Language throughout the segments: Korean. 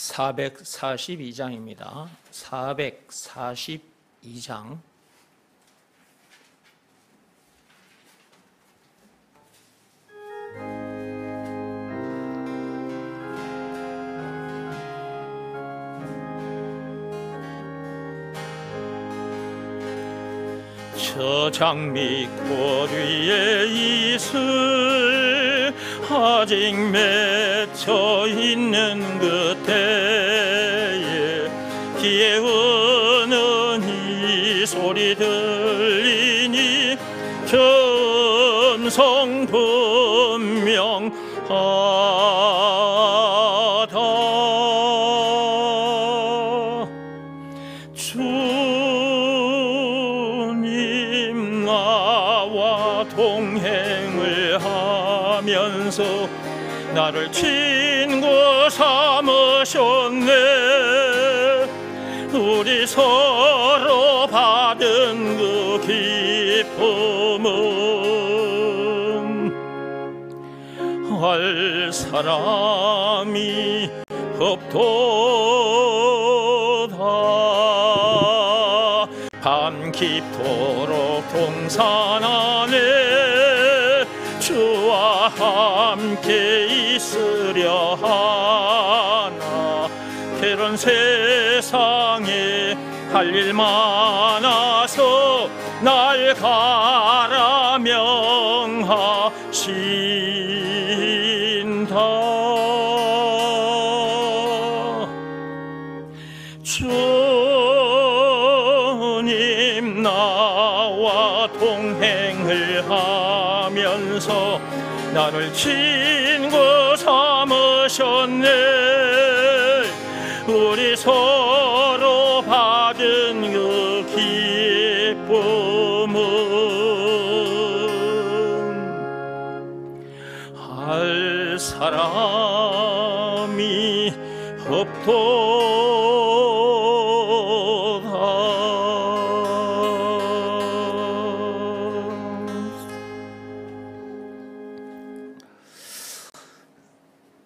442장입니다. 442장. 저 장미 꽃 위에 이슬 아직 맺혀 있는 그때에 귀에 우는 이 소리 들리니 견성 분명하다. 주님 나와 동행을 하면서 나를 친구 삼으셨네. 우리 서로 받은 그 기쁨은 할 사람이 없도다. 밤 깊도록 동산 안에 주와 함께 있으려 하나. 괴로운 세상에 할 일 많아서 날 가라 명하신다. 주님 나와 동행을 하면서 나를 친구 삼으셨네. 우리 서로 받은 그 기쁨은 할 사람이 없도다.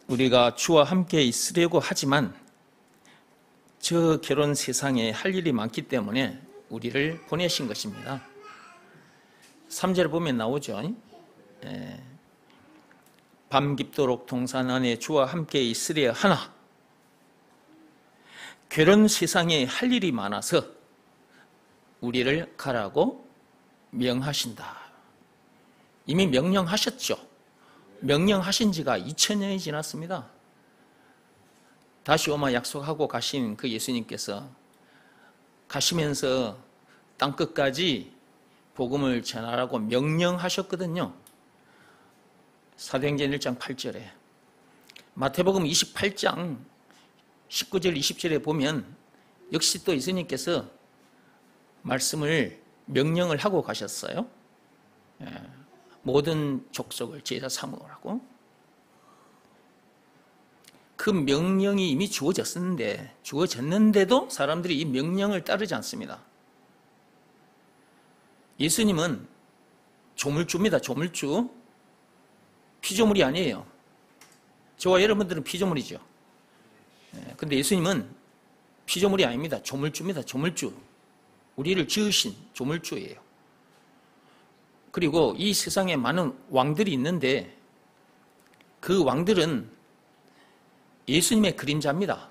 우리가 주와 함께 있으려고 하지만 저 괴로운 세상에 할 일이 많기 때문에 우리를 보내신 것입니다. 3절에 보면 나오죠. 밤 깊도록 동산 안에 주와 함께 있으려 하나. 괴로운 세상에 할 일이 많아서 우리를 가라고 명하신다. 이미 명령하셨죠. 명령하신 지가 2000년이 지났습니다. 다시 오마 약속하고 가신 그 예수님께서 가시면서 땅끝까지 복음을 전하라고 명령하셨거든요. 사도행전 1장 8절에, 마태복음 28장 19절 20절에 보면 역시 또 예수님께서 말씀을 명령을 하고 가셨어요. 모든 족속을 제자 삼으라고. 그 명령이 이미 주어졌는데도 사람들이 이 명령을 따르지 않습니다. 예수님은 조물주입니다. 조물주. 피조물이 아니에요. 저와 여러분들은 피조물이죠. 근데 예수님은 피조물이 아닙니다. 조물주입니다. 조물주. 우리를 지으신 조물주예요. 그리고 이 세상에 많은 왕들이 있는데 그 왕들은 예수님의 그림자입니다.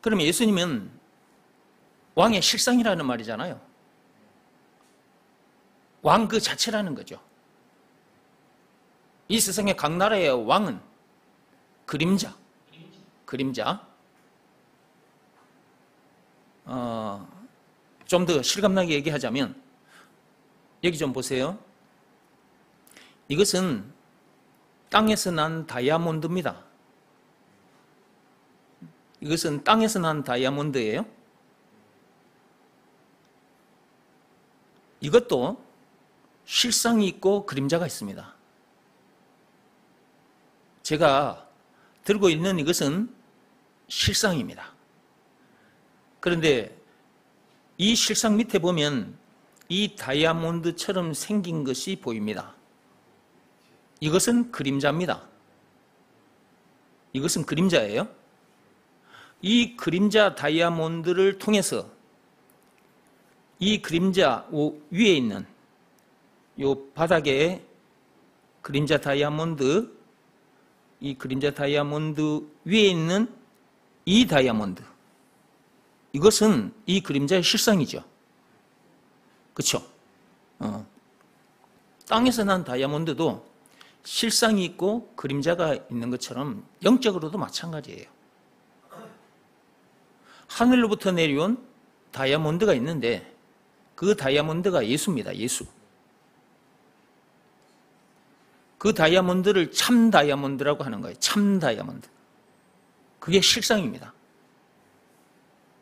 그러면 예수님은 왕의 실상이라는 말이잖아요. 왕 그 자체라는 거죠. 이 세상의 각 나라의 왕은 그림자. 좀 더 실감나게 얘기하자면 여기 좀 보세요. 이것은 땅에서 난 다이아몬드입니다. 이것은 땅에서 난 다이아몬드예요. 이것도 실상이 있고 그림자가 있습니다. 제가 들고 있는 이것은 실상입니다. 그런데 이 실상 밑에 보면 이 다이아몬드처럼 생긴 것이 보입니다. 이것은 그림자입니다. 이것은 그림자예요. 이 그림자 다이아몬드를 통해서 이 그림자 위에 있는 요 바닥에 그림자 다이아몬드, 이 그림자 다이아몬드 위에 있는 이 다이아몬드, 이것은 이 그림자의 실상이죠. 그렇죠? 땅에서 난 다이아몬드도 실상이 있고 그림자가 있는 것처럼 영적으로도 마찬가지예요. 하늘로부터 내려온 다이아몬드가 있는데 그 다이아몬드가 예수입니다. 예수. 그 다이아몬드를 참 다이아몬드라고 하는 거예요. 참 다이아몬드. 그게 실상입니다.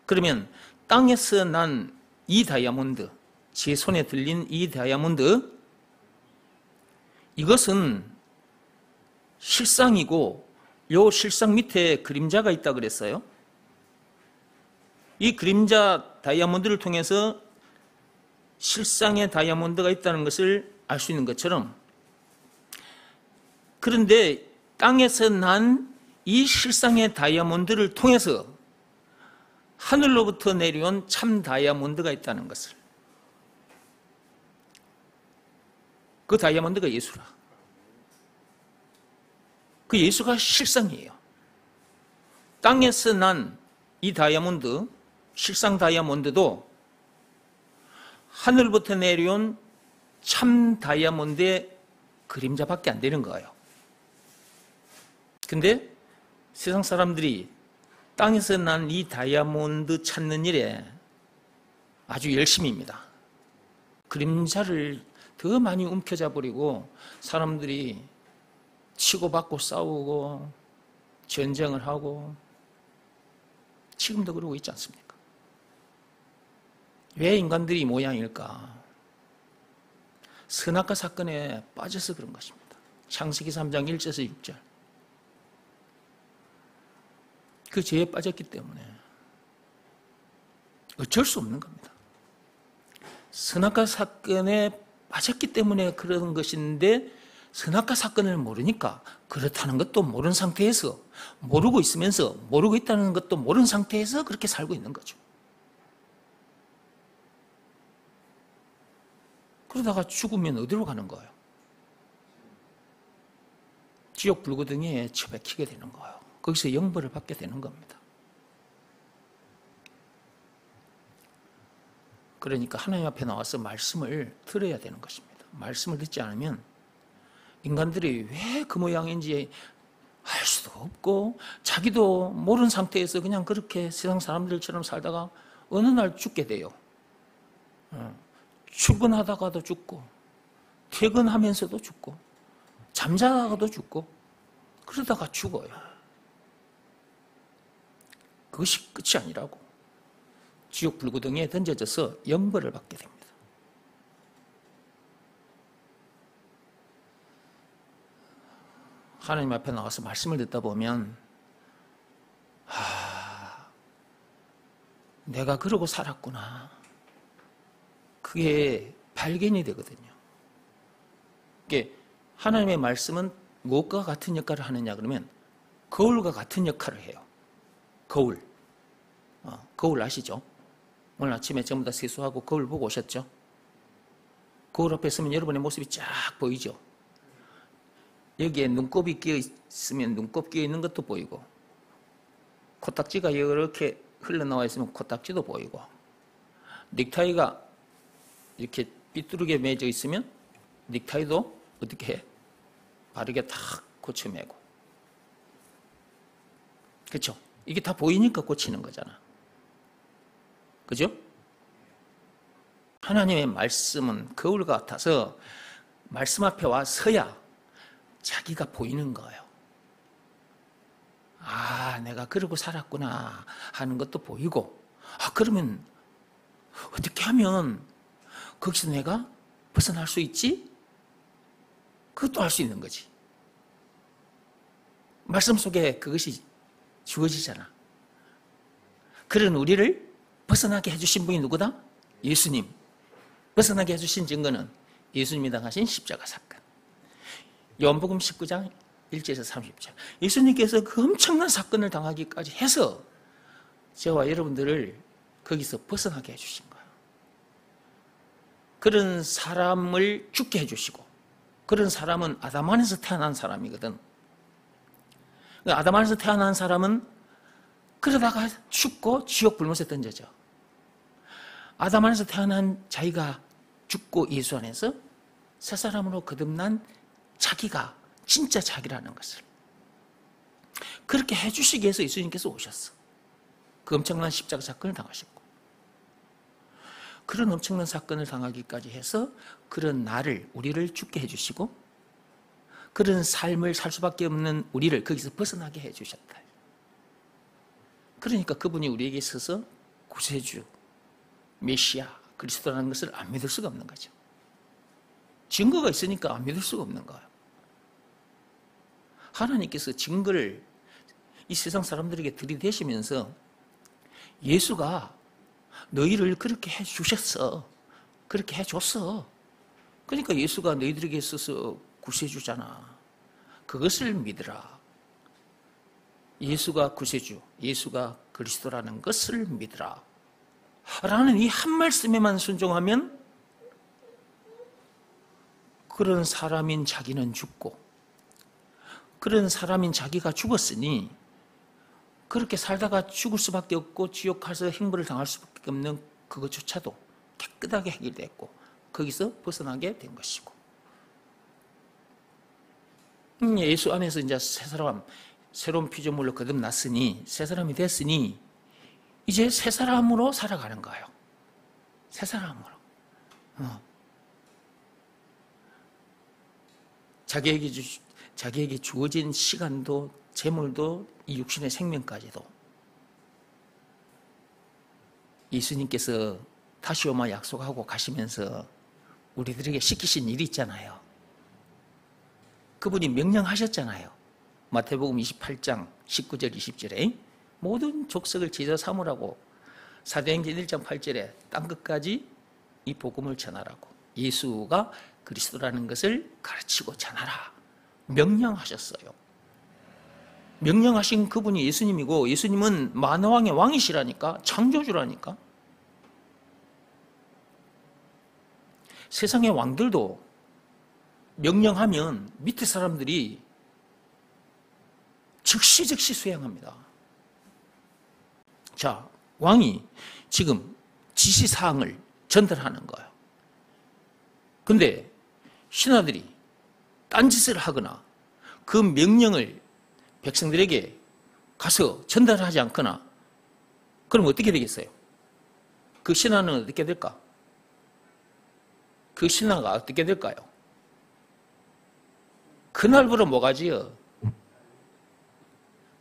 그러면 땅에서 난 이 다이아몬드, 제 손에 들린 이 다이아몬드, 이것은 실상이고 요 실상 밑에 그림자가 있다 그랬어요. 이 그림자 다이아몬드를 통해서 실상의 다이아몬드가 있다는 것을 알 수 있는 것처럼, 그런데 땅에서 난 이 실상의 다이아몬드를 통해서 하늘로부터 내려온 참 다이아몬드가 있다는 것을, 그 다이아몬드가 예수라. 그 예수가 실상이에요. 땅에서 난 이 다이아몬드, 실상 다이아몬드도 하늘부터 내려온 참 다이아몬드의 그림자밖에 안 되는 거예요. 근데 세상 사람들이 땅에서 난 이 다이아몬드 찾는 일에 아주 열심입니다. 그림자를 더 많이 움켜잡으려고 사람들이 치고받고 싸우고 전쟁을 하고 지금도 그러고 있지 않습니까? 왜 인간들이 이 모양일까? 선악과 사건에 빠져서 그런 것입니다. 창세기 3장 1절에서 6절. 그 죄에 빠졌기 때문에 어쩔 수 없는 겁니다. 선악과 사건에 빠졌기 때문에 그런 것인데, 선악과 사건을 모르니까 그렇다는 것도 모르는 상태에서, 모르고 있으면서 모르고 있다는 것도 모르는 상태에서 그렇게 살고 있는 거죠. 그러다가 죽으면 어디로 가는 거예요? 지옥 불구덩이에 처박히게 되는 거예요. 거기서 영벌을 받게 되는 겁니다. 그러니까 하나님 앞에 나와서 말씀을 들어야 되는 것입니다. 말씀을 듣지 않으면 인간들이 왜 그 모양인지 알 수도 없고, 자기도 모르는 상태에서 그냥 그렇게 세상 사람들처럼 살다가 어느 날 죽게 돼요. 출근하다가도 죽고, 퇴근하면서도 죽고, 잠자다가도 죽고, 그러다가 죽어요. 그것이 끝이 아니라고. 지옥 불구덩이에 던져져서 영벌을 받게 됩니다. 하나님 앞에 나와서 말씀을 듣다 보면, 내가 그러고 살았구나. 그게 발견이 되거든요. 이게 하나님의 말씀은 무엇과 같은 역할을 하느냐 그러면 거울과 같은 역할을 해요. 거울. 거울 아시죠? 오늘 아침에 전부 다 세수하고 거울 보고 오셨죠? 거울 앞에 서면 여러분의 모습이 쫙 보이죠? 여기에 눈곱이 끼어 있으면 눈곱 끼어 있는 것도 보이고, 코딱지가 이렇게 흘러나와 있으면 코딱지도 보이고, 넥타이가 이렇게 삐뚤게 매져 있으면 넥타이도 어떻게 해? 바르게 탁 고쳐매고. 그렇죠? 이게 다 보이니까 고치는 거잖아. 그죠? 하나님의 말씀은 거울 같아서 말씀 앞에 와 서야 자기가 보이는 거예요. 내가 그러고 살았구나 하는 것도 보이고, 그러면 어떻게 하면 거기서 내가 벗어날 수 있지? 그것도 알 수 있는 거지. 말씀 속에 그것이 주어지잖아. 그런 우리를 벗어나게 해주신 분이 누구다? 예수님. 벗어나게 해주신 증거는 예수님이 당하신 십자가 사건. 요한복음 19장 1절에서 30절. 예수님께서 그 엄청난 사건을 당하기까지 해서 저와 여러분들을 거기서 벗어나게 해주신 거예요. 그런 사람을 죽게 해주시고, 그런 사람은 아담 안에서 태어난 사람이거든. 아담 안에서 태어난 사람은 그러다가 죽고 지옥 불못에 던져져. 아담 안에서 태어난 자기가 죽고 예수 안에서 새 사람으로 거듭난 자기가 진짜 자기라는 것을 그렇게 해주시기 위해서 예수님께서 오셨어. 그 엄청난 십자가 사건을 당하셨고, 그런 엄청난 사건을 당하기까지 해서 그런 나를, 우리를 죽게 해주시고, 그런 삶을 살 수밖에 없는 우리를 거기서 벗어나게 해주셨다. 그러니까 그분이 우리에게 있어서 구세주, 메시아, 그리스도라는 것을 안 믿을 수가 없는 거죠. 증거가 있으니까 안 믿을 수가 없는 거예요. 하나님께서 증거를 이 세상 사람들에게 들이대시면서 예수가 너희를 그렇게 해주셨어. 그렇게 해줬어. 그러니까 예수가 너희들에게 있어서 구세주잖아. 그것을 믿으라. 예수가 구세주, 예수가 그리스도라는 것을 믿으라. 라는 이 한 말씀에만 순종하면 그런 사람인 자기는 죽고, 그런 사람인 자기가 죽었으니 그렇게 살다가 죽을 수밖에 없고 지옥 가서 형벌을 당할 수밖에 없는 그것조차도 깨끗하게 해결됐고 거기서 벗어나게 된 것이고, 예수 안에서 이제 새 사람, 새로운 피조물로 거듭났으니, 새 사람이 됐으니 이제 새 사람으로 살아가는 거예요. 새 사람으로. 자기에게 주어진 시간도, 재물도, 이 육신의 생명까지도 예수님께서 다시 오마 약속하고 가시면서 우리들에게 시키신 일이 있잖아요. 그분이 명령하셨잖아요. 마태복음 28장 19절 20절에 모든 족속을 제자 삼으라고, 사도행전 1장 8절에 땅 끝까지 이 복음을 전하라고, 예수가 그리스도라는 것을 가르치고 전하라 명령하셨어요. 명령하신 그분이 예수님이고, 예수님은 만왕의 왕이시라니까, 창조주라니까. 세상의 왕들도 명령하면 밑에 사람들이 즉시 수행합니다. 자, 왕이 지금 지시사항을 전달하는 거예요. 근데 신하들이 딴짓을 하거나 그 명령을 백성들에게 가서 전달하지 않거나 그럼 어떻게 되겠어요? 그 신하는 어떻게 될까? 그 신하가 어떻게 될까요? 그날부로 모가지요.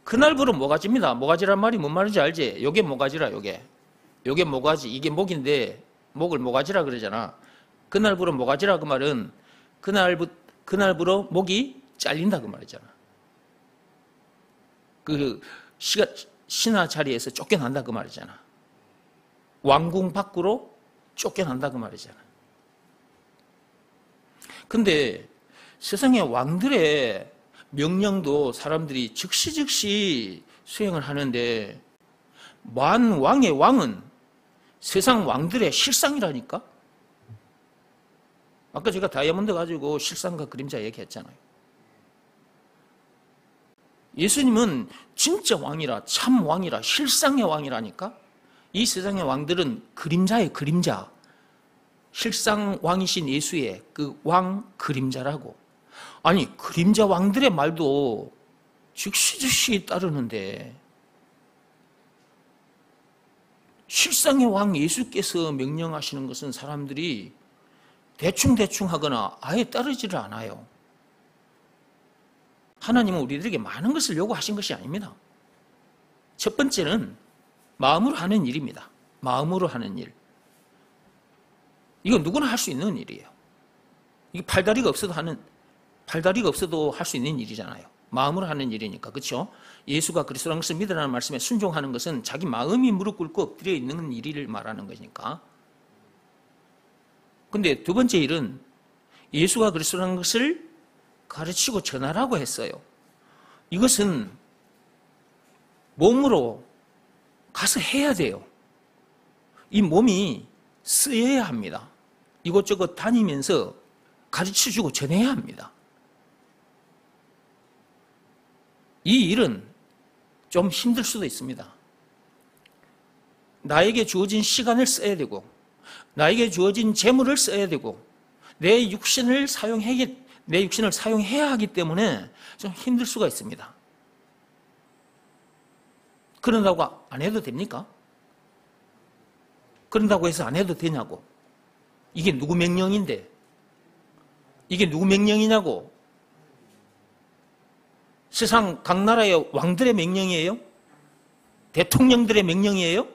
그날부로 모가지입니다. 모가지란 말이 뭔 말인지 알지? 요게 모가지라, 요게. 요게 모가지, 이게 목인데 목을 모가지라 그러잖아. 그날부로 모가지라 그 말은 그날부로 목이 잘린다 그 말이잖아. 그 신하 자리에서 쫓겨난다 그 말이잖아. 왕궁 밖으로 쫓겨난다 그 말이잖아. 근데 세상의 왕들의 명령도 사람들이 즉시 수행을 하는데, 만왕의 왕은 세상 왕들의 실상이라니까? 아까 제가 다이아몬드 가지고 실상과 그림자 얘기했잖아요. 예수님은 진짜 왕이라, 참 왕이라, 실상의 왕이라니까? 이 세상의 왕들은 그림자의 그림자, 실상 왕이신 예수의 그 왕 그림자라고. 아니, 그림자 왕들의 말도 즉시 따르는데, 실상의 왕 예수께서 명령하시는 것은 사람들이 대충 하거나 아예 따르지를 않아요. 하나님은 우리들에게 많은 것을 요구하신 것이 아닙니다. 첫 번째는 마음으로 하는 일입니다. 마음으로 하는 일. 이건 누구나 할 수 있는 일이에요. 이게 팔다리가 없어도 할 수 있는 일이잖아요. 마음으로 하는 일이니까. 그렇죠? 예수가 그리스도라는 것을 믿으라는 말씀에 순종하는 것은 자기 마음이 무릎 꿇고 엎드려 있는 일을 말하는 거니까. 근데 두 번째 일은 예수가 그리스도라는 것을 가르치고 전하라고 했어요. 이것은 몸으로 가서 해야 돼요. 이 몸이 쓰여야 합니다. 이곳저곳 다니면서 가르쳐주고 전해야 합니다. 이 일은 좀 힘들 수도 있습니다. 나에게 주어진 시간을 써야 되고, 나에게 주어진 재물을 써야 되고, 내 육신을 사용해야 하기 때문에 좀 힘들 수가 있습니다. 그런다고 안 해도 됩니까? 그런다고 해서 안 해도 되냐고. 이게 누구 명령인데? 이게 누구 명령이냐고. 세상 각 나라의 왕들의 명령이에요? 대통령들의 명령이에요?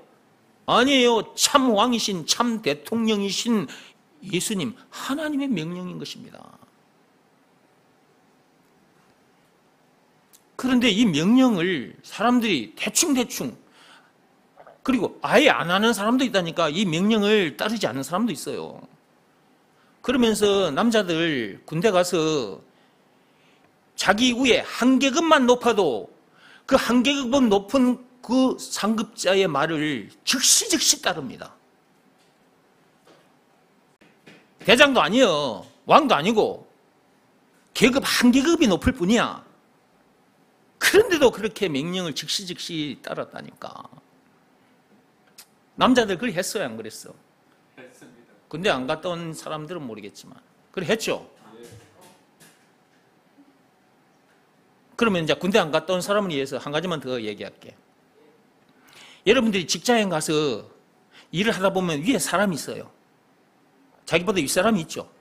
아니에요. 참 왕이신, 참 대통령이신 예수님, 하나님의 명령인 것입니다. 그런데 이 명령을 사람들이 대충, 그리고 아예 안 하는 사람도 있다니까. 이 명령을 따르지 않는 사람도 있어요. 그러면서 남자들 군대 가서 자기 위에 한 계급만 높아도 그 한 계급은 높은 그 상급자의 말을 즉시 따릅니다. 대장도 아니요, 왕도 아니고 계급 한 계급이 높을 뿐이야. 그런데도 그렇게 명령을 즉시 따랐다니까. 남자들 그리 했어요, 안 그랬어? 했습니다. 군대 안 갔다 온 사람들은 모르겠지만 그래 했죠. 그러면 이제 군대 안 갔다 온 사람을 위해서 한 가지만 더 얘기할게. 여러분들이 직장에 가서 일을 하다 보면 위에 사람이 있어요. 자기보다 윗사람이 있죠.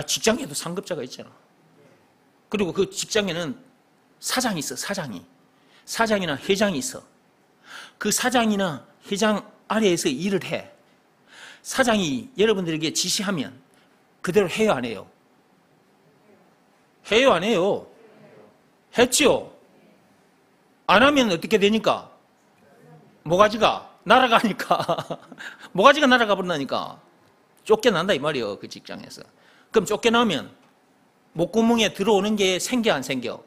직장에도 상급자가 있잖아. 그리고 그 직장에는 사장이 있어, 사장이나 회장이 있어. 그 사장이나 회장 아래에서 일을 해. 사장이 여러분들에게 지시하면 그대로 해요, 안 해요? 해요, 안 해요? 했죠? 안 하면 어떻게 되니까? 모가지가 날아가니까. 모가지가 날아가 버린다니까. 쫓겨난다 이 말이에요, 그 직장에서. 그럼 쫓겨나면 목구멍에 들어오는 게 생겨, 안 생겨?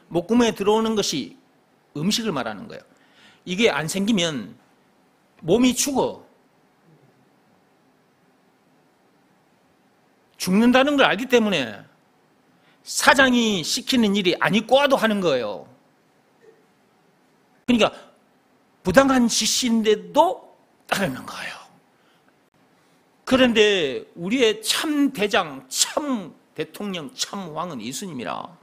목구멍에 들어오는 것이 음식을 말하는 거예요. 이게 안 생기면 몸이 죽어. 죽는다는 걸 알기 때문에 사장이 시키는 일이 아니꼬아도 하는 거예요. 그러니까 부당한 지시인데도 따르는 거예요. 그런데 우리의 참 대장, 참 대통령, 참 왕은 예수님이라.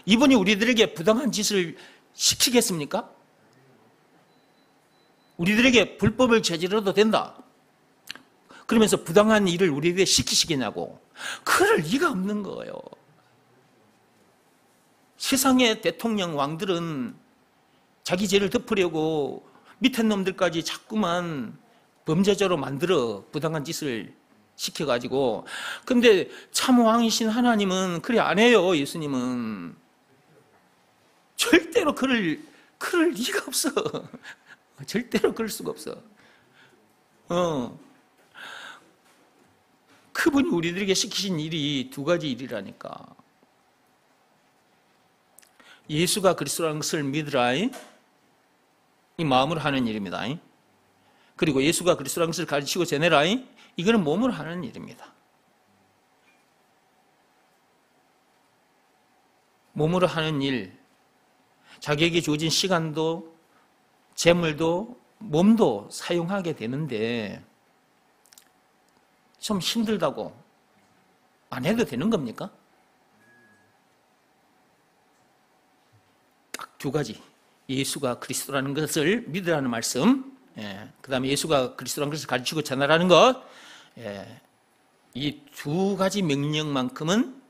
이분이 우리들에게 부당한 짓을 시키겠습니까? 우리들에게 불법을 저질러도 된다. 그러면서 부당한 일을 우리에게 시키시겠냐고. 그럴 리가 없는 거예요. 세상의 대통령 왕들은 자기 죄를 덮으려고 밑에 놈들까지 자꾸만 범죄자로 만들어 부당한 짓을 시켜가지고. 근데 참 왕이신 하나님은 그래 안 해요. 예수님은 절대로 그럴 리가 없어. 절대로 그럴 수가 없어. 그분이 우리들에게 시키신 일이 두 가지 일이라니까. 예수가 그리스도라는 것을 믿으라, 이 마음으로 하는 일입니다. 그리고 예수가 그리스도라는 것을 가르치고 전해라, 이거는 몸으로 하는 일입니다. 몸으로 하는 일, 자기에게 주어진 시간도 재물도 몸도 사용하게 되는데 좀 힘들다고 안 해도 되는 겁니까? 딱 두 가지. 예수가 그리스도라는 것을 믿으라는 말씀, 그 다음에 예수가 그리스도라는 것을 가르치고 전하라는 것, 이 두 가지 명령만큼은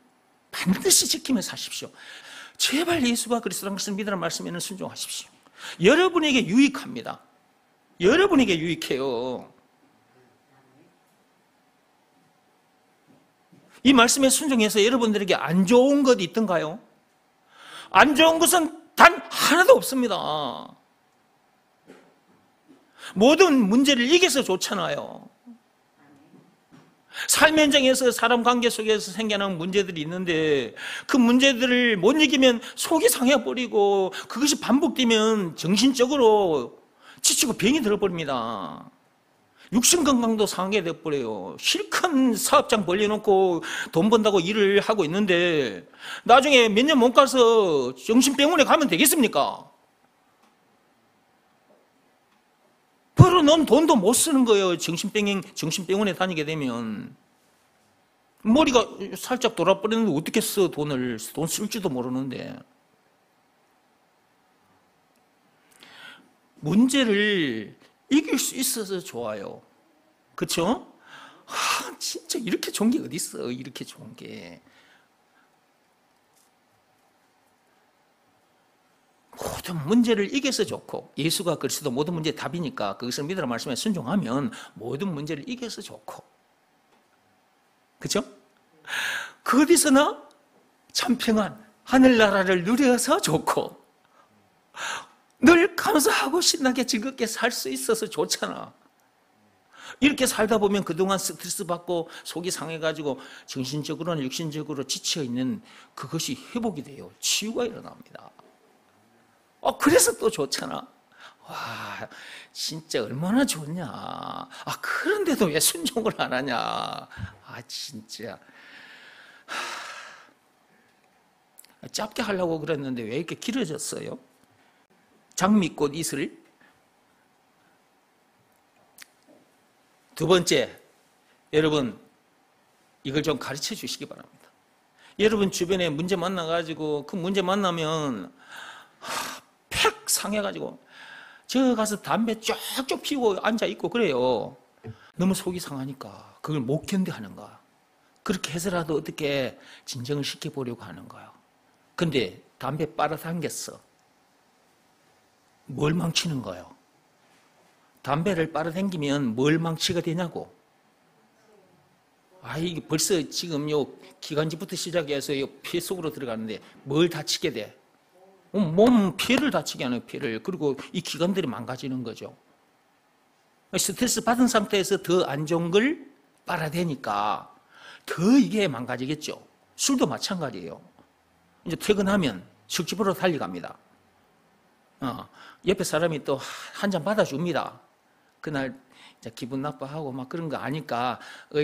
반드시 지키면서 하십시오. 제발 예수가 그리스도라는 것을 믿으라는 말씀에는 순종하십시오. 여러분에게 유익합니다. 여러분에게 유익해요. 이 말씀에 순종해서 여러분들에게 안 좋은 것이 있던가요? 안 좋은 것은 단 하나도 없습니다. 모든 문제를 이겨서 좋잖아요. 삶 현장에서 사람 관계 속에서 생겨나는 문제들이 있는데 그 문제들을 못 이기면 속이 상해버리고 그것이 반복되면 정신적으로 지치고 병이 들어버립니다. 육신 건강도 상하게 돼버려요. 실컷 사업장 벌려놓고 돈 번다고 일을 하고 있는데 나중에 몇 년 못 가서 정신병원에 가면 되겠습니까? 벌어놓은 돈도 못 쓰는 거예요. 정신병원에 다니게 되면. 머리가 살짝 돌아버리는데 어떻게 써, 돈을. 돈 쓸 줄도 모르는데. 문제를 이길 수 있어서 좋아요. 그렇죠? 진짜 이렇게 좋은 게 어디 있어? 이렇게 좋은 게. 모든 문제를 이겨서 좋고, 예수가 그리스도 모든 문제의 답이니까 그것을 믿으라 말씀에 순종하면 모든 문제를 이겨서 좋고, 그렇죠? 그 어디서나 참 평안, 하늘나라를 누려서 좋고, 늘 감사하고 신나게 즐겁게 살 수 있어서 좋잖아. 이렇게 살다 보면 그동안 스트레스 받고 속이 상해가지고 정신적으로나 육신적으로 지쳐있는 그것이 회복이 돼요. 치유가 일어납니다. 그래서 또 좋잖아. 와, 진짜 얼마나 좋냐. 그런데도 왜 순종을 안 하냐. 진짜. 짧게 하려고 그랬는데 왜 이렇게 길어졌어요? 장미꽃 이슬. 두 번째, 여러분 이걸 좀 가르쳐 주시기 바랍니다. 여러분 주변에 문제 만나가지고 그 문제 만나면 팩 상해가지고 저 가서 담배 쫙쫙 피우고 앉아있고 그래요. 너무 속이 상하니까 그걸 못 견뎌하는 거야. 그렇게 해서라도 어떻게 진정을 시켜보려고 하는 거야. 근데 담배 빨아당겼어. 뭘 망치는 거예요? 담배를 빨아당기면 뭘 망치가 되냐고. 이게 벌써 지금 요 기관지부터 시작해서 요 폐 속으로 들어가는데 뭘 다치게 돼? 몸 폐를 다치게 하는 폐를. 그리고 이 기관들이 망가지는 거죠. 스트레스 받은 상태에서 더 안 좋은 걸 빨아대니까 더 이게 망가지겠죠. 술도 마찬가지예요. 이제 퇴근하면 술집으로 달려갑니다. 옆에 사람이 또 한 잔 받아줍니다. 그날 이제 기분 나빠하고 막 그런 거 아니까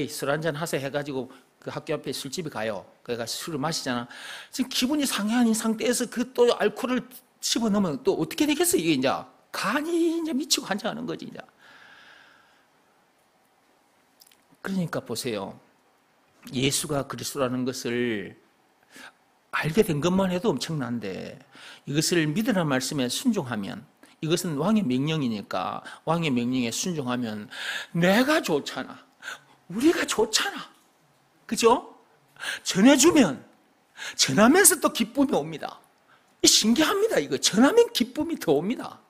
술 한잔 하세요 해가지고 그 학교 앞에 술집에 가요. 그래가 술을 마시잖아. 지금 기분이 상해한 상태에서 그 또 알코올을 집어넣으면 또 어떻게 되겠어? 이게 이제 간이 이제 미치고 환장하는 거지 이제. 그러니까 보세요. 예수가 그리스도라는 것을 알게 된 것만 해도 엄청난데 이것을 믿으라는 말씀에 순종하면, 이것은 왕의 명령이니까 왕의 명령에 순종하면 내가 좋잖아. 우리가 좋잖아. 그죠? 전해주면 전하면서 또 기쁨이 옵니다. 신기합니다. 이거 전하면 기쁨이 더 옵니다.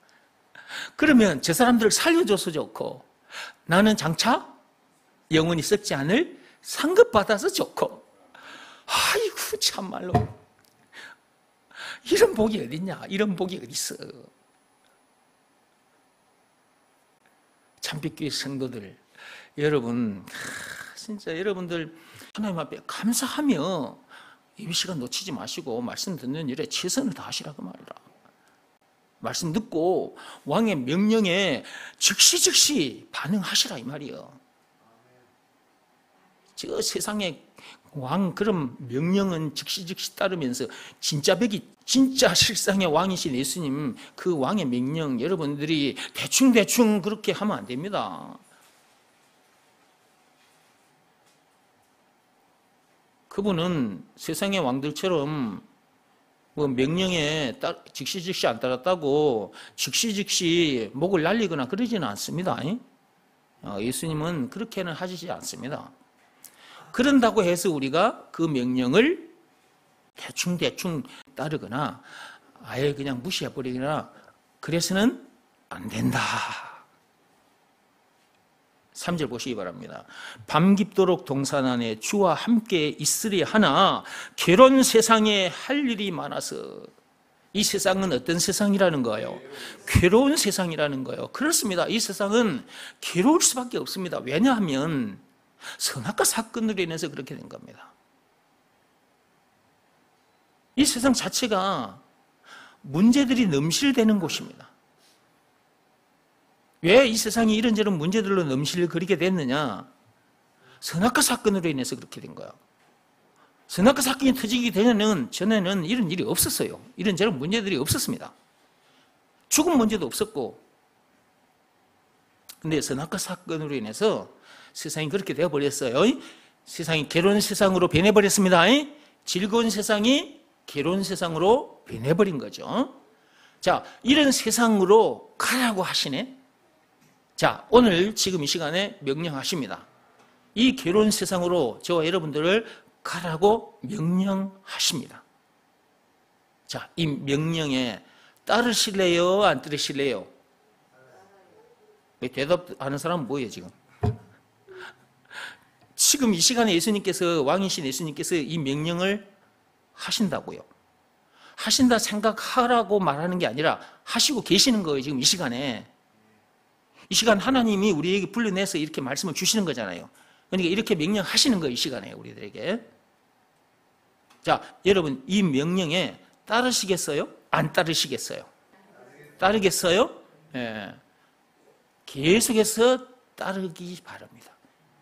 그러면 저 사람들을 살려줘서 좋고 나는 장차 영원히 썩지 않을 상급받아서 좋고. 아이고 참말로 이런 복이 어딨냐. 이런 복이 어딨어. 참빛교회 성도들 여러분, 진짜 여러분들 하나님 앞에 감사하며 예배 시간 놓치지 마시고 말씀 듣는 일에 최선을 다하시라고 말이라. 말씀 듣고 왕의 명령에 즉시 반응하시라 이 말이요. 저 세상에 왕 그런 명령은 즉시 따르면서 진짜 실상의 왕이신 예수님 그 왕의 명령 여러분들이 대충 그렇게 하면 안 됩니다. 그분은 세상의 왕들처럼 뭐 명령에 즉시 안 따랐다고 즉시 목을 날리거나 그러지는 않습니다. 예수님은 그렇게는 하시지 않습니다. 그런다고 해서 우리가 그 명령을 대충 따르거나 아예 그냥 무시해버리거나 그래서는 안 된다. 3절 보시기 바랍니다. 밤 깊도록 동산 안에 주와 함께 있으리 하나 괴로운 세상에 할 일이 많아서. 이 세상은 어떤 세상이라는 거예요? 괴로운 세상이라는 거예요. 그렇습니다. 이 세상은 괴로울 수밖에 없습니다. 왜냐하면 선악과 사건으로 인해서 그렇게 된 겁니다. 이 세상 자체가 문제들이 넘실대는 곳입니다. 왜 이 세상이 이런저런 문제들로 넘실거리게 됐느냐? 선악과 사건으로 인해서 그렇게 된 거예요. 선악과 사건이 터지기 전에는 이런 일이 없었어요. 이런저런 문제들이 없었습니다. 죽음 문제도 없었고. 근데 선악과 사건으로 인해서 세상이 그렇게 되어버렸어요. 세상이 괴로운 세상으로 변해버렸습니다. 즐거운 세상이 괴로운 세상으로 변해버린 거죠. 자, 이런 세상으로 가라고 하시네. 자, 오늘 지금 이 시간에 명령하십니다. 이 괴로운 세상으로 저와 여러분들을 가라고 명령하십니다. 자, 이 명령에 따르실래요? 안 따르실래요? 대답하는 사람은 뭐예요, 지금? 지금 이 시간에 예수님께서, 왕이신 예수님께서 이 명령을 하신다고요. 하신다 생각하라고 말하는 게 아니라 하시고 계시는 거예요, 지금 이 시간에. 이 시간 하나님이 우리에게 불러내서 이렇게 말씀을 주시는 거잖아요. 그러니까 이렇게 명령하시는 거예요, 이 시간에 우리들에게. 자, 여러분, 이 명령에 따르시겠어요? 안 따르시겠어요? 따르겠어요? 예. 계속해서 따르기 바랍니다.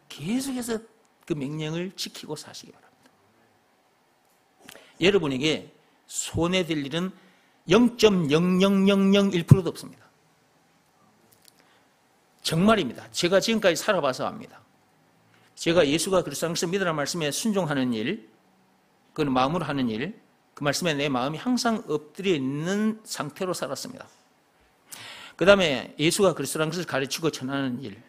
계속해서 그 명령을 지키고 사시기 바랍니다. 여러분에게 손해될 일은 0.00001%도 없습니다. 정말입니다. 제가 지금까지 살아봐서 압니다. 제가 예수가 그리스도를 믿으라는 말씀에 순종하는 일, 그건 마음으로 하는 일, 그 말씀에 내 마음이 항상 엎드려 있는 상태로 살았습니다. 그 다음에 예수가 그리스도라는 것을 가르치고 전하는 일,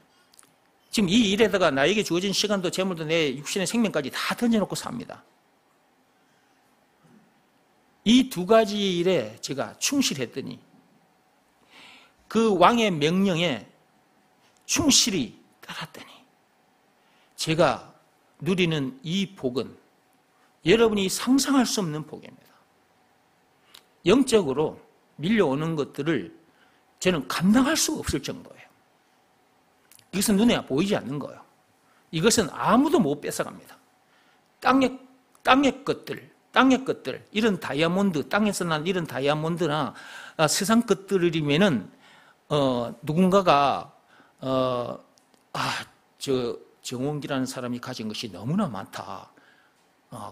지금 이 일에다가 나에게 주어진 시간도 재물도 내 육신의 생명까지 다 던져놓고 삽니다. 이 두 가지 일에 제가 충실했더니 그 왕의 명령에 충실히 따랐더니 제가 누리는 이 복은 여러분이 상상할 수 없는 복입니다. 영적으로 밀려오는 것들을 저는 감당할 수가 없을 정도예요. 이것은 눈에 보이지 않는 거예요. 이것은 아무도 못 뺏어갑니다. 땅의 것들, 이런 다이아몬드, 땅에서 난 이런 다이아몬드나 세상 것들이면은 누군가가 정원기라는 사람이 가진 것이 너무나 많다.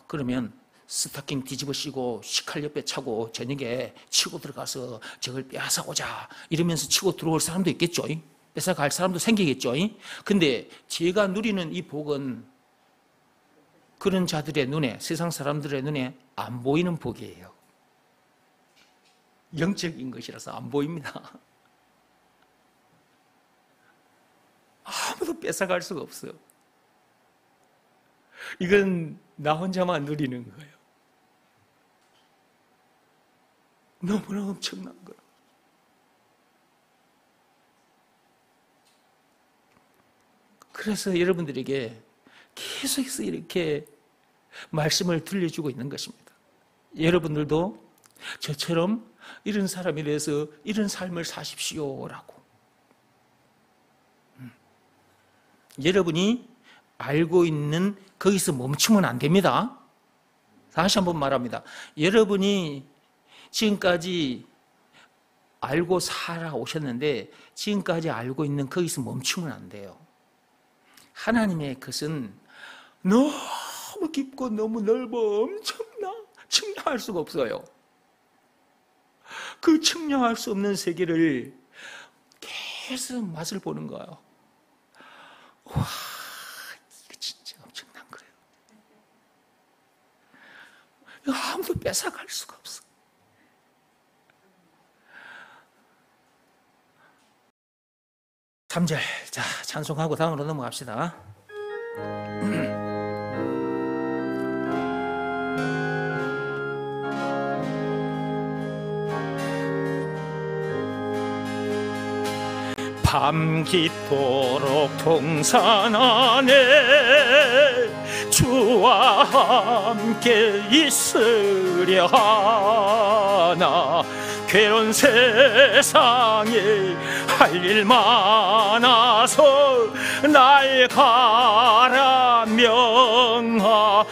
그러면 스타킹 뒤집어 씌고 식칼 옆에 차고 저녁에 치고 들어가서 저걸 빼앗아오자 이러면서 치고 들어올 사람도 있겠죠. 뺏어갈 사람도 생기겠죠. 근데 제가 누리는 이 복은 그런 자들의 눈에, 세상 사람들의 눈에 안 보이는 복이에요. 영적인 것이라서 안 보입니다. 아무도 뺏어갈 수가 없어요. 이건 나 혼자만 누리는 거예요. 너무나 엄청난 거예요. 그래서 여러분들에게 계속해서 이렇게 말씀을 들려주고 있는 것입니다. 여러분들도 저처럼 이런 사람이 돼서 이런 삶을 사십시오라고. 여러분이 알고 있는 거기서 멈추면 안 됩니다. 다시 한번 말합니다. 여러분이 지금까지 알고 살아오셨는데 지금까지 알고 있는 거기서 멈추면 안 돼요. 하나님의 것은 너무 깊고 너무 넓어 엄청나 측량할 수가 없어요. 그 측량할 수 없는 세계를 계속 맛을 보는 거예요. 와, 이거 진짜 엄청난 거예요. 이거 아무도 뺏어갈 수가 없어. (3절) 자, 찬송하고 다음으로 넘어갑시다. 밤 깊도록 동산 안에 주와 함께 있으려 하나 괴로운 세상에 할 일 많아서 날 가라 명하신다.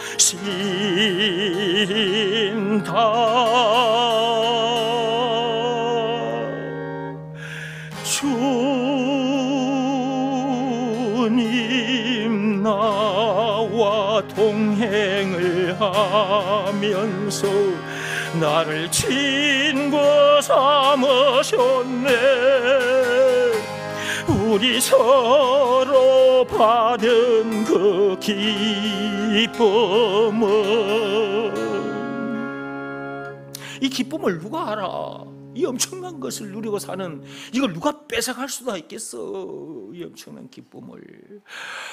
주님 나와 동행을 하면서 나를 친구 삼으셨네. 우리 서로 받은 그 기쁨은, 이 기쁨을 누가 알아? 이 엄청난 것을 누리고 사는 이걸 누가 뺏어갈 수가 있겠어? 이 엄청난 기쁨을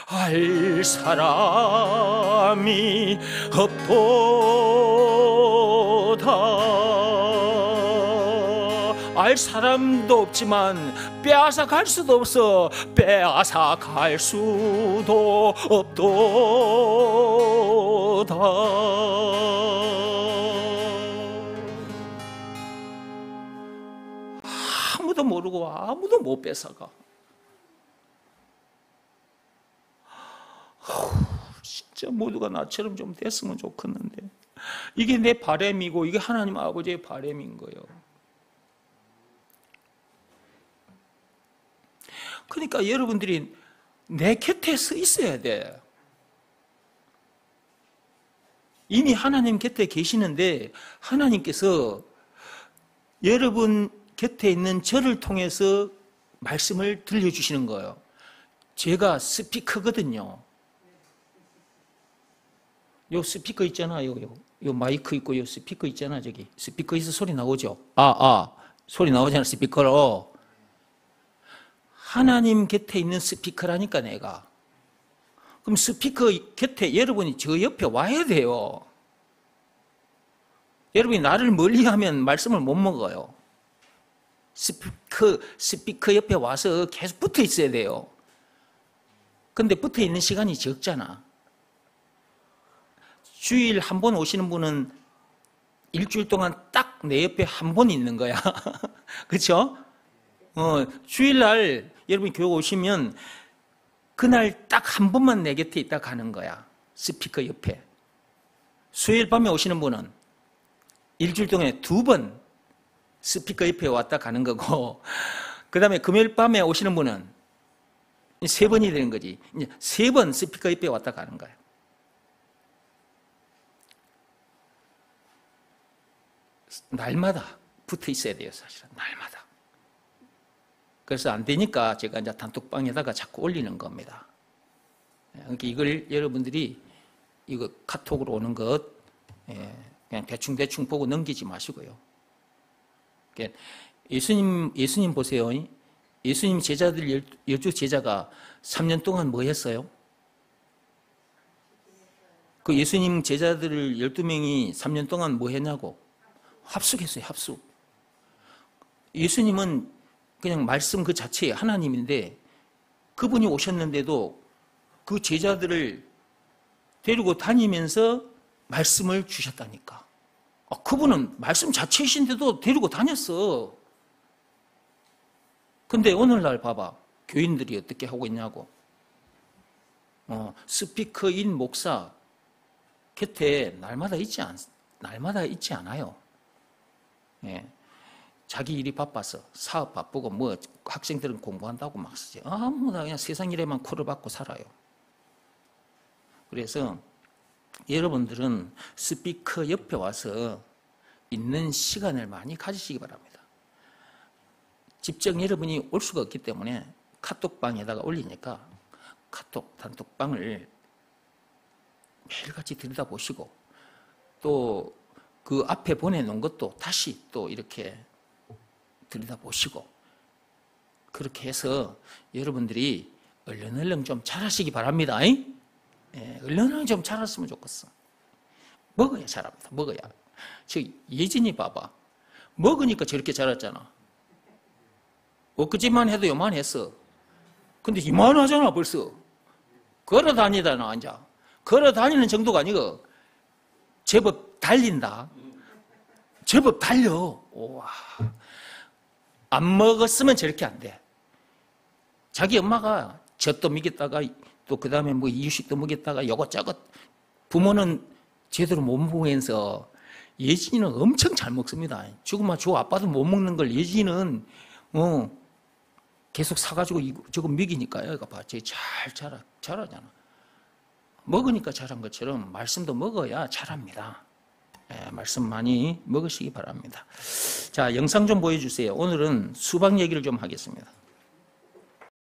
알 사람이 없도다. 알 사람도 없지만 빼앗아 갈 수도 없어. 빼앗아 갈 수도 없도다. 아무도 모르고 아무도 못 뺏어가. 진짜 모두가 나처럼 좀 됐으면 좋겠는데, 이게 내 바람이고 이게 하나님 아버지의 바람인 거예요. 그러니까 여러분들이 내 곁에 서 있어야 돼. 이미 하나님 곁에 계시는데 하나님께서 여러분 곁에 있는 저를 통해서 말씀을 들려주시는 거예요. 제가 스피커거든요. 요 스피커 있잖아요. 요 마이크 있고 요 스피커 있잖아. 저기 스피커에서 소리 나오죠. 소리 나오잖아. 스피커로. 하나님 곁에 있는 스피커라니까 내가. 그럼 스피커 곁에 여러분이 저 옆에 와야 돼요. 여러분이 나를 멀리하면 말씀을 못 먹어요. 스피커 옆에 와서 계속 붙어 있어야 돼요. 근데 붙어 있는 시간이 적잖아. 주일 한 번 오시는 분은 일주일 동안 딱 내 옆에 한 번 있는 거야. 그렇죠? 주일날 여러분이 교회 오시면 그날 딱 한 번만 내 곁에 있다 가는 거야. 스피커 옆에. 수요일 밤에 오시는 분은 일주일 동안에 2번 스피커 옆에 왔다 가는 거고, 그 다음에 금요일 밤에 오시는 분은 3번이 되는 거지. 이제 3번 스피커 옆에 왔다 가는 거야. 날마다 붙어 있어야 돼요, 사실은. 날마다. 그래서 안 되니까 제가 이제 단톡방에다가 자꾸 올리는 겁니다. 그러니까 이걸 여러분들이 이거 카톡으로 오는 것 그냥 대충 보고 넘기지 마시고요. 그러니까 예수님 보세요. 예수님 제자들 12제자가 3년 동안 뭐 했어요? 그 예수님 제자들 12명이 3년 동안 뭐 했냐고? 합숙했어요, 합숙. 예수님은 그냥 말씀 그 자체에 하나님인데 그분이 오셨는데도 그 제자들을 데리고 다니면서 말씀을 주셨다니까. 그분은 말씀 자체이신데도 데리고 다녔어. 근데 오늘날 봐봐. 교인들이 어떻게 하고 있냐고. 스피커인 목사 곁에 날마다 있지 않아요. 예. 자기 일이 바빠서 사업 바쁘고 뭐 학생들은 공부한다고 막 쓰지. 아무나 그냥 세상 일에만 코를 박고 살아요. 그래서 여러분들은 스피커 옆에 와서 있는 시간을 많이 가지시기 바랍니다. 직접 여러분이 올 수가 없기 때문에 카톡방에다가 올리니까 카톡 단톡방을 매일같이 들여다보시고 또 그 앞에 보내놓은 것도 다시 또 이렇게 들여다보시고 그렇게 해서 여러분들이 얼른 좀 잘하시기 바랍니다. 얼른 좀 잘했으면 좋겠어. 먹어야 잘합니다. 먹어야. 저 예진이 봐봐. 먹으니까 저렇게 자랐잖아. 엊그제만 해도 요만했어. 근데 이만하잖아 벌써. 걸어 다니다나 앉아. 걸어 다니는 정도가 아니고 제법 달린다. 제법 달려. 우와. 안 먹었으면 저렇게 안 돼. 자기 엄마가 젖도 먹였다가 또 그 다음에 뭐 이유식도 먹였다가 요것저것 부모는 제대로 못 먹으면서 예진이는 엄청 잘 먹습니다. 지금 저 아빠도 못 먹는 걸 예진이는 계속 사가지고 저거 먹이니까 얘가 봐. 잘 자라잖아. 먹으니까 자란 것처럼 말씀도 먹어야 자랍니다. 예, 말씀 많이 먹으시기 바랍니다. 자, 영상 좀 보여주세요. 오늘은 수박 얘기를 좀 하겠습니다.